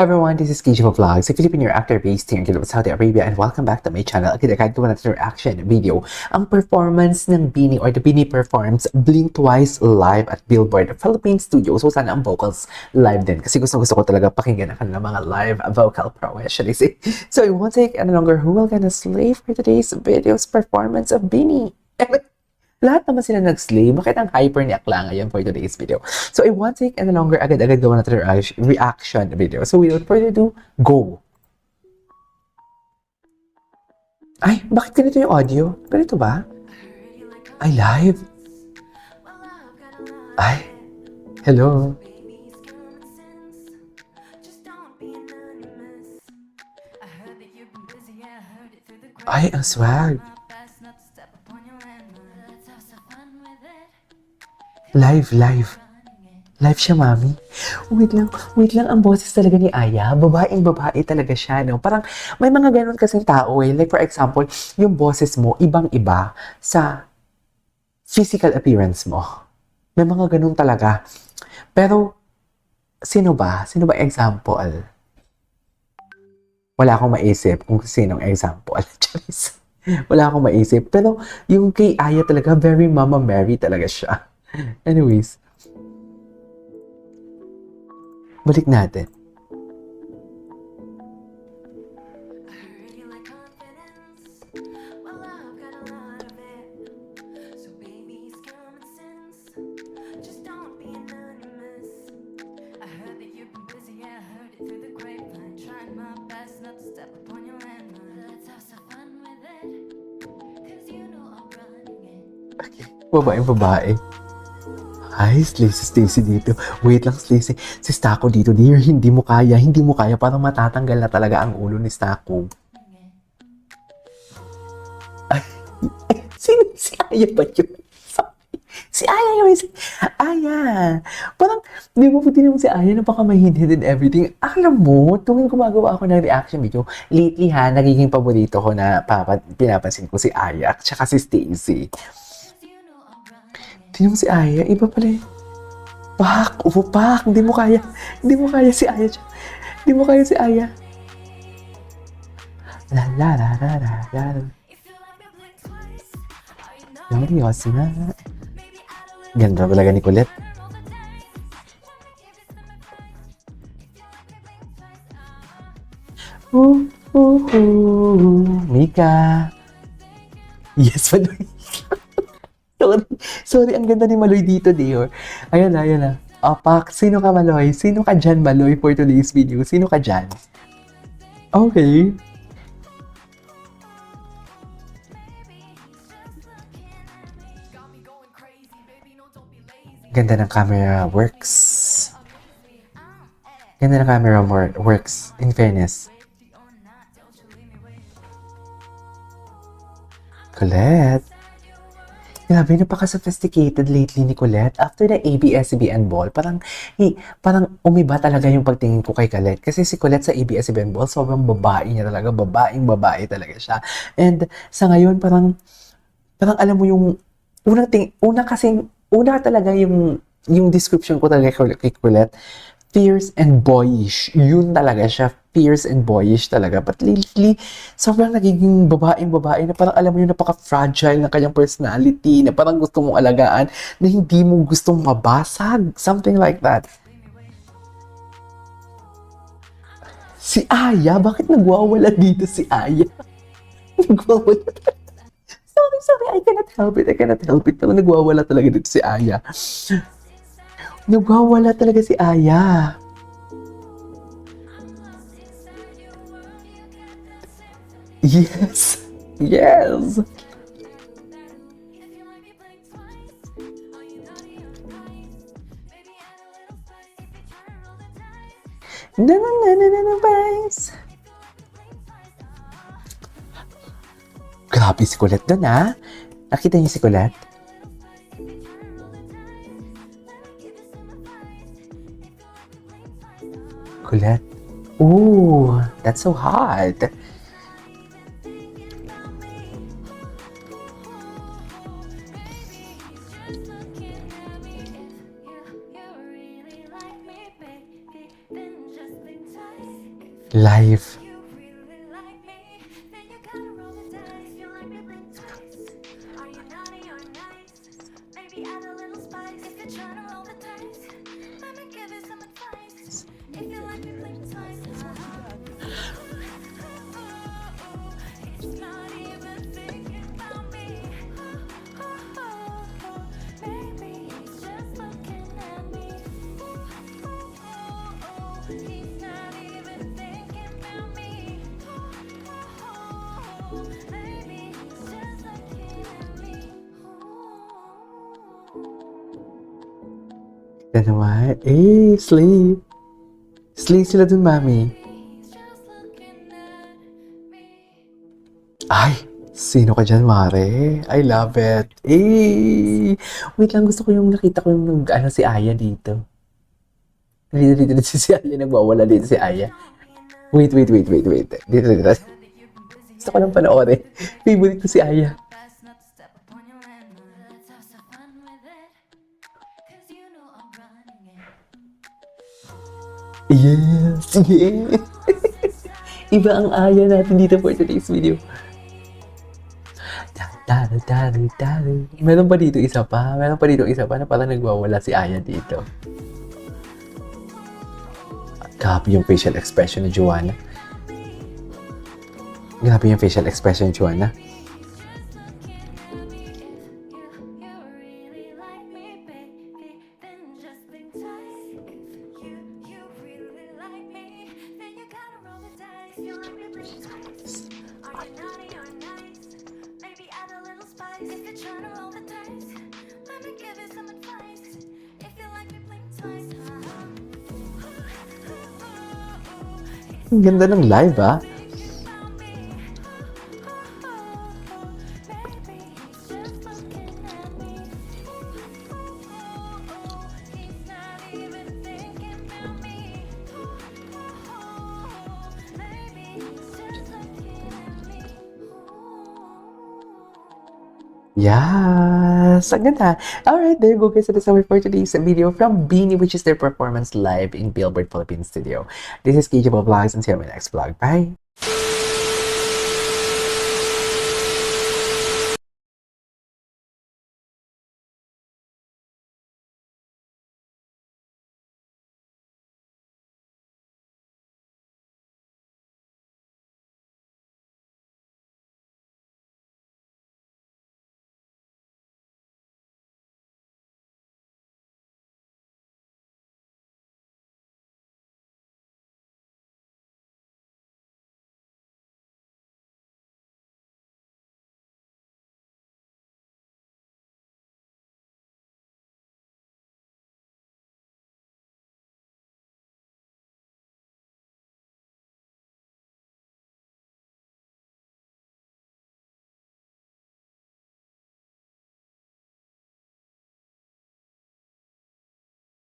Hi everyone, this is Kijo Vlogs, a Filipino actor based here in Saudi Arabia, and welcome back to my channel. Agad-agad ko na ito reaction video. Ang performance ng BINI or the BINI performs Blink Twice live at Billboard Philippine Studio. So sana ang vocals live din kasi gusto ko talaga pakinggan ang kanilang mga live vocal prowess, should I say. So it won't take any longer. Who will gonna slay for today's video's performance of BINI? Lahat naman sila nag-slay. Bakit ang hyper ni Akla ngayon for today's video? So, I won't take any longer. Agad-agad gawa natin reaction video. So, without further ado, go! Ay, bakit ganito yung audio? Ganito ba? Ay, live? Ay, hello? Ay, ang swag. Live. Live siya, mami. Wait lang, ang boses talaga ni Aya. Babaeng-babae talaga siya, no? Parang may mga ganun kasing tao, eh. Like, for example, yung boses mo, ibang-iba sa physical appearance mo. May mga ganun talaga. Pero, sino ba? Sino ba example? Wala akong maisip kung sinong example. Charis. Wala akong maisip. Pero, yung kay Aya talaga, very Mama Mary talaga siya. Anyways, balik natin. Babae. Ay, Stacy dito. Wait lang, Stacy. Si Stako dito, dear. Hindi mo kaya. Parang matatanggal na talaga ang ulo ni Stako. Ay, si Aya ba yun? Si Aya yun. Aya. Parang, di ba puti naman si Aya, napaka-mahinhid and everything. Alam mo, tuwing gumagawa ako ng reaction video, lately nagiging paborito ko na pinapansin ko si Aya at saka si Stacy. Tingnan mo si Aya, iba pala eh. Pak! Hindi mo kaya si Aya. Hindi mo kaya si Aya. La. Seryoso na. Ganda talaga ni Colette. Mika. Yes, Maloy. Sorry, ang ganda ni Maloy dito, Dior. Ayan na. Pak, sino ka, Maloy? Sino ka dyan, Maloy, for today's video? Sino ka dyan? Okay. Ganda ng camera works. In fairness. Colette. Grabe, napaka-sophisticated lately ni Colette. After the ABS-CBN ball, parang umiba talaga yung pagtingin ko kay Colette. Kasi si Colette sa ABS-CBN ball, sobrang babae niya talaga. Babae talaga siya. And sa ngayon, parang alam mo yung, una talaga yung description ko talaga kay Colette, fierce and boyish. Yun talaga siya. Fierce and boyish talaga. But lately, sobrang nagiging babae na parang alam mo yung napaka-fragile ng kanyang personality, na parang gusto mong alagaan, na hindi mo gustong mabasag. Something like that. Si Aya? Bakit nagwawala dito si Aya? Nagwawala. Sorry. I cannot help it. Pero nagwawala talaga dito si Aya. Nagwawala talaga si Aya. Yes. Na, guys. Grabe si Colette doon, ha? Nakita niyo si Colette? Colette. Ooh, that's so hot. Live. Dalawa. Sleep. Sleep sila dun, mami. Ay, sino ka dyan, Mare? I love it. Wait lang, gusto ko yung nakita ko yung si Aya dito. Dito si Aya, nagwawala dito si Aya. Wait. Dito. Gusto ko lang panoorin. Favorite ko si Aya. Yes! Iba ang Aya natin dito for today's video. Meron pa dito isa pa na parang nagwawala si Aya dito. Grabe yung facial expression ni Joanna. Ang ganda ng live, ah. Yes! Ang ganda. Alright, there you go guys. So that's all for today's video from Beanie, which is their performance live in Billboard Philippines Studio. This is KJ Vlogs and see you in my next vlog. Bye!